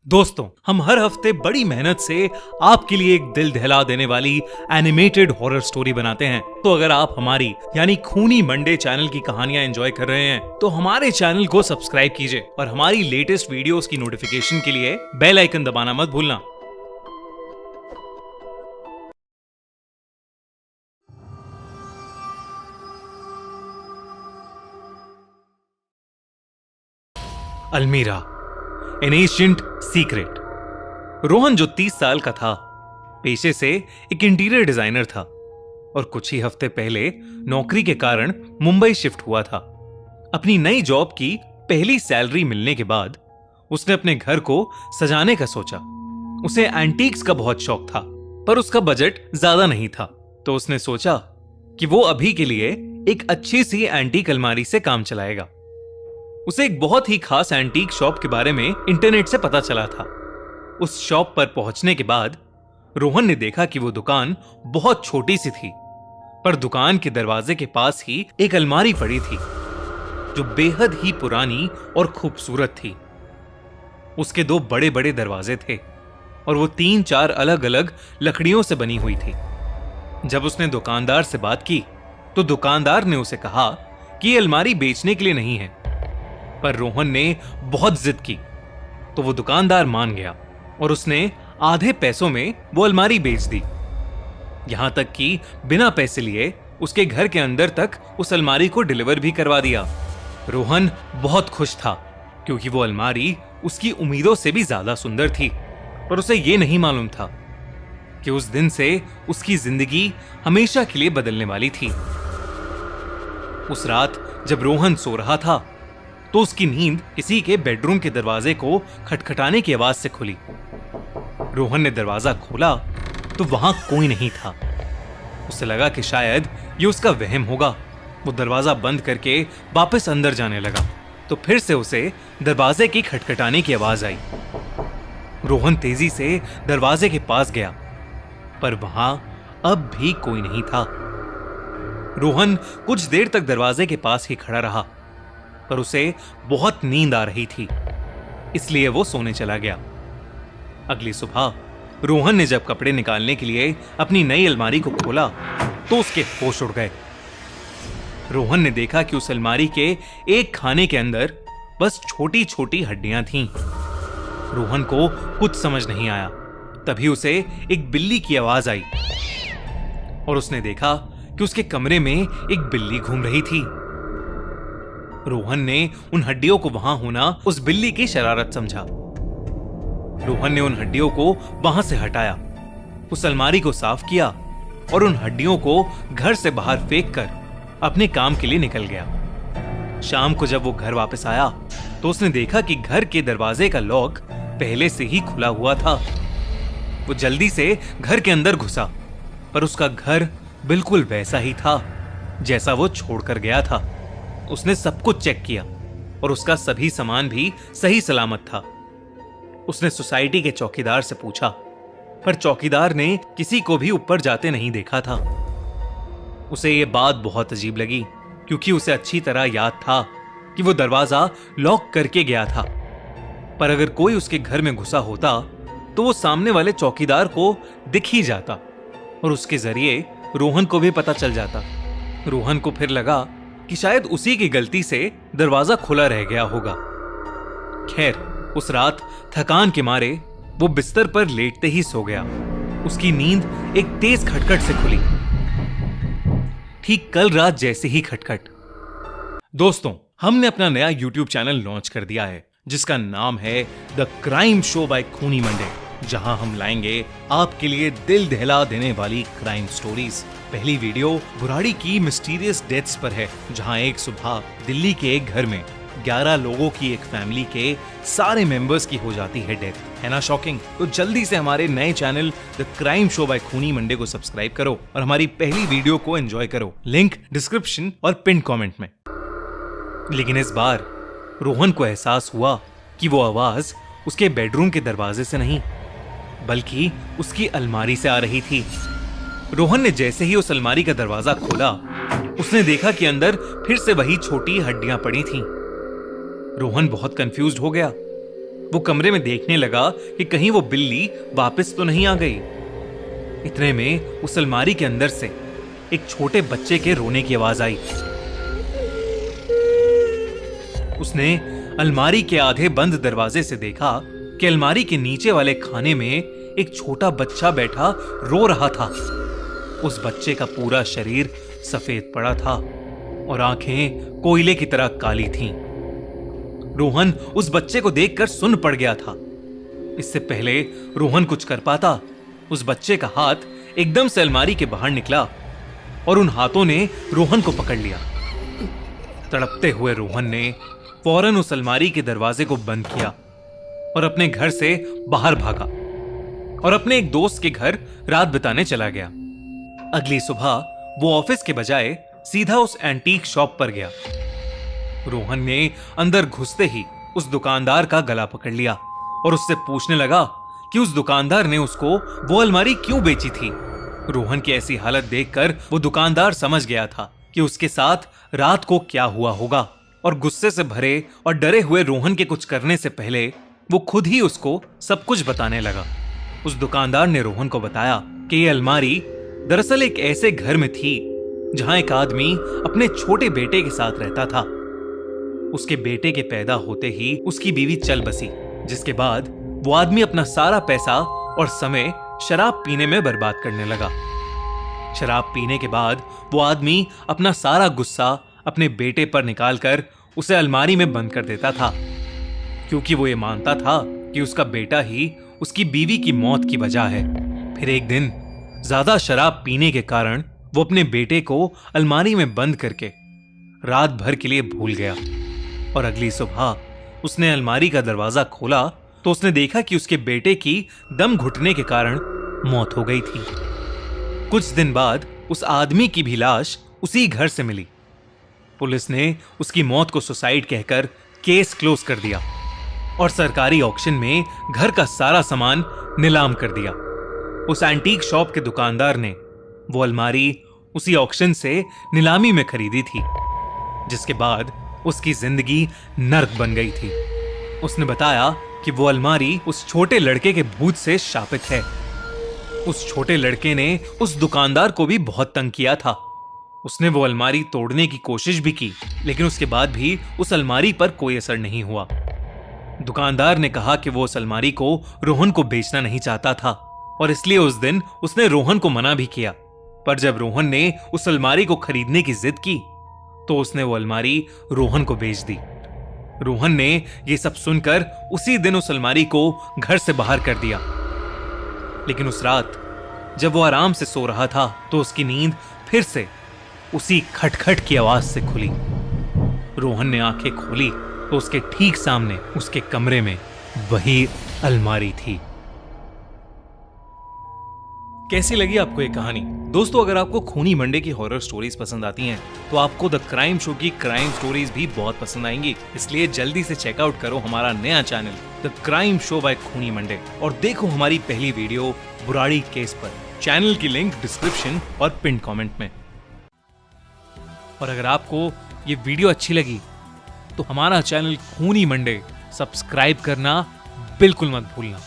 दोस्तों, हम हर हफ्ते बड़ी मेहनत से आपके लिए एक दिल दहला देने वाली एनिमेटेड हॉरर स्टोरी बनाते हैं। तो अगर आप हमारी यानी खूनी मंडे चैनल की कहानियां एंजॉय कर रहे हैं तो हमारे चैनल को सब्सक्राइब कीजिए और हमारी लेटेस्ट वीडियोस की नोटिफिकेशन के लिए बेल आइकन दबाना मत भूलना। अलमीरा, एन एशिएंट सीक्रेट। रोहन जो 30 साल का था, पेशे से एक इंटीरियर डिजाइनर था और कुछ ही हफ्ते पहले नौकरी के कारण मुंबई शिफ्ट हुआ था। अपनी नई जॉब की पहली सैलरी मिलने के बाद उसने अपने घर को सजाने का सोचा। उसे एंटीक्स का बहुत शौक था, पर उसका बजट ज्यादा नहीं था, तो उसने सोचा कि वो अभी के लिए एक अच्छी सी एंटीक अलमारी से काम चलाएगा। उसे एक बहुत ही खास एंटीक शॉप के बारे में इंटरनेट से पता चला था। उस शॉप पर पहुंचने के बाद रोहन ने देखा कि वो दुकान बहुत छोटी सी थी, पर दुकान के दरवाजे के पास ही एक अलमारी पड़ी थी जो बेहद ही पुरानी और खूबसूरत थी। उसके 2 बड़े बड़े दरवाजे थे और वो 3-4 अलग अलग लकड़ियों से बनी हुई थी। जब उसने दुकानदार से बात की तो दुकानदार ने उसे कहा कि ये अलमारी बेचने के लिए नहीं है, पर रोहन ने बहुत जिद की तो वो दुकानदार मान गया और उसने आधे पैसों में वो अलमारी बेच दी। यहां तक कि बिना पैसे लिए उसके घर के अंदर तक उस अलमारी को डिलीवर भी करवा दिया। रोहन बहुत खुश था क्योंकि वो अलमारी उसकी उम्मीदों से भी ज्यादा सुंदर थी, पर उसे ये नहीं मालूम था कि उस दिन से उसकी जिंदगी हमेशा के लिए बदलने वाली थी। उस रात जब रोहन सो रहा था तो उसकी नींद किसी के बेडरूम के दरवाजे को खटखटाने की आवाज से खुली। रोहन ने दरवाजा खोला तो वहां कोई नहीं था। उसे लगा कि शायद ये उसका वहम होगा। वो दरवाजा बंद करके वापस अंदर जाने लगा तो फिर से उसे दरवाजे की खटखटाने की आवाज आई। रोहन तेजी से दरवाजे के पास गया, पर वहां अब भी कोई नहीं था। रोहन कुछ देर तक दरवाजे के पास ही खड़ा रहा, पर उसे बहुत नींद आ रही थी, इसलिए वो सोने चला गया। अगली सुबह रोहन ने जब कपड़े निकालने के लिए अपनी नई अलमारी को खोला तो उसके होश उड़ गए। रोहन ने देखा कि उस अलमारी के एक खाने के अंदर बस छोटी छोटी हड्डियां थीं। रोहन को कुछ समझ नहीं आया। तभी उसे एक बिल्ली की आवाज आई और उसने देखा कि उसके कमरे में एक बिल्ली घूम रही थी। रोहन ने उन हड्डियों को वहां होना उस बिल्ली की शरारत समझा। रोहन ने उन हड्डियों को वहां से हटाया, उस अलमारी को साफ किया और उन हड्डियों को घर से बाहर फेंक कर अपने काम के लिए निकल गया। शाम को जब वो घर वापस आया तो उसने देखा कि घर के दरवाजे का लॉक पहले से ही खुला हुआ था। वो जल्दी से घर के अंदर घुसा, पर उसका घर बिल्कुल वैसा ही था जैसा वो छोड़कर गया था। उसने सब कुछ चेक किया और उसका सभी सामान भी सही सलामत था। उसने सोसाइटी के चौकीदार से पूछा, पर चौकीदार ने किसी को भी ऊपर जाते नहीं देखा था। उसे यह बात बहुत अजीब लगी क्योंकि उसे अच्छी तरह याद था कि वो दरवाजा लॉक करके गया था, पर अगर कोई उसके घर में घुसा होता तो वो सामने वाले चौकीदार को दिख ही जाता और उसके जरिए रोहन को भी पता चल जाता। रोहन को फिर लगा कि शायद उसी की गलती से दरवाजा खुला रह गया होगा। खैर, उस रात थकान के मारे वो बिस्तर पर लेटते ही सो गया। उसकी नींद एक तेज खटखट से खुली, ठीक कल रात जैसे ही खटखट। दोस्तों, हमने अपना नया YouTube चैनल लॉन्च कर दिया है जिसका नाम है the crime show by Khooni Monday, जहां हम लाएंगे आपके लिए दिल दहला देने वाली क्राइम स्टोरीज। पहली वीडियो बुराड़ी की मिस्टीरियस डेथ्स पर है, जहां एक सुबह दिल्ली के एक घर में 11 लोगों की एक फैमिली के सारे मेंबर्स की हो जाती है डेथ। है ना शॉकिंग? तो जल्दी से हमारे नए channel the crime show by Khooni Monday को सब्सक्राइब करो और हमारी पहली वीडियो को एंजॉय करो। लिंक डिस्क्रिप्शन और पिन कमेंट में। लेकिन इस बार रोहन को एहसास हुआ कि वो आवाज उसके बेडरूम के दरवाजे से नहीं बल्कि उसकी अलमारी से आ रही थी। रोहन ने जैसे ही उस अलमारी का दरवाजा खोला उसने देखा कि अंदर फिर से वही छोटी हड्डियां पड़ी थीं। रोहन बहुत कंफ्यूज्ड हो गया वो कमरे में देखने लगा कि कहीं वो बिल्ली वापस तो नहीं आ गई। इतने में उस अलमारी के अंदर से एक छोटे बच्चे के रोने की आवाज आई। उसने अलमारी के आधे बंद दरवाजे से देखा कि अलमारी के नीचे वाले खाने में एक छोटा बच्चा बैठा रो रहा था। उस बच्चे का पूरा शरीर सफेद पड़ा था और आंखें कोयले की तरह काली थीं। रोहन उस बच्चे को देखकर सुन्न पड़ गया था। इससे पहले रोहन कुछ कर पाता, उस बच्चे का हाथ एकदम से अलमारी के बाहर निकला और उन हाथों ने रोहन को पकड़ लिया। तड़पते हुए रोहन ने फौरन उस अलमारी के दरवाजे को बंद किया और अपने घर से बाहर भागा और अपने एक दोस्त के घर रात बिताने चला गया। अगली सुबह वो ऑफिस के बजाय सीधा उस एंटीक शॉप पर गया। रोहन ने अंदर घुसते ही उस दुकानदार का गला पकड़ लिया और उससे पूछने लगा कि उस दुकानदार ने उसको वो अलमारी क्यों बेची थी। रोहन की ऐसी हालत देखकर वो दुकानदार समझ गया था कि उसके साथ रात को क्या हुआ होगा और गुस्से से भरे और डरे हुए रोहन के कुछ करने से पहले वो खुद ही उसको सब कुछ बताने लगा। उस दुकानदार ने रोहन को बताया कि ये अलमारी दरअसल एक ऐसे घर में थी जहां एक आदमी अपने छोटे बेटे के साथ रहता था। उसके बेटे के पैदा होते ही उसकी बीवी चल बसी, जिसके बाद वो आदमी अपना सारा पैसा और समय शराब पीने में बर्बाद करने लगा। शराब पीने के बाद वो आदमी अपना सारा गुस्सा अपने बेटे पर निकालकर उसे अलमारी में बंद कर देता था, क्योंकि वो ये मानता था कि उसका बेटा ही उसकी बीवी की मौत की वजह है। फिर एक दिन ज्यादा शराब पीने के कारण वो अपने बेटे को अलमारी में बंद करके रात भर के लिए भूल गया और अगली सुबह उसने अलमारी का दरवाजा खोला तो उसने देखा कि उसके बेटे की दम घुटने के कारण मौत हो गई थी। कुछ दिन बाद उस आदमी की भी लाश उसी घर से मिली। पुलिस ने उसकी मौत को सुसाइड कहकर केस क्लोज कर दिया और सरकारी ऑक्शन में घर का सारा सामान नीलाम कर दिया। उस एंटीक शॉप के दुकानदार ने वो अलमारी उसी ऑक्शन से नीलामी में खरीदी थी, जिसके बाद उसकी जिंदगी नर्क बन गई थी। उसने बताया कि वो अलमारी उस छोटे लड़के के भूत से शापित है। उस छोटे लड़के ने उस दुकानदार को भी बहुत तंग किया था। उसने वो अलमारी तोड़ने की कोशिश भी की, लेकिन उसके बाद भी उस अलमारी पर कोई असर नहीं हुआ। दुकानदार ने कहा कि वो उस अलमारी को रोहन को बेचना नहीं चाहता था और इसलिए उस दिन उसने रोहन को मना भी किया। पर जब रोहन ने उस अलमारी को खरीदने की जिद की तो उसने वो अलमारी रोहन को बेच दी। रोहन ने ये सब सुनकर उसी दिन उस अलमारी को घर से बाहर कर दिया। लेकिन उस रात जब वो आराम से सो रहा था तो उसकी नींद फिर से उसी खटखट की आवाज से खुली। रोहन ने आंखें खोली तो उसके ठीक सामने उसके कमरे में वही अलमारी थी। कैसी लगी आपको ये कहानी? दोस्तों, अगर आपको खूनी मंडे की हॉरर स्टोरीज पसंद आती हैं, तो आपको द क्राइम शो की क्राइम स्टोरीज भी बहुत पसंद आएंगी। इसलिए जल्दी से चेकआउट करो हमारा नया channel the crime show by Khooni Monday और देखो हमारी पहली वीडियो बुराड़ी केस पर। चैनल की लिंक डिस्क्रिप्शन और पिन कमेंट में। और अगर आपको ये वीडियो अच्छी लगी तो हमारा चैनल खूनी मंडे सब्सक्राइब करना बिल्कुल मत भूलना।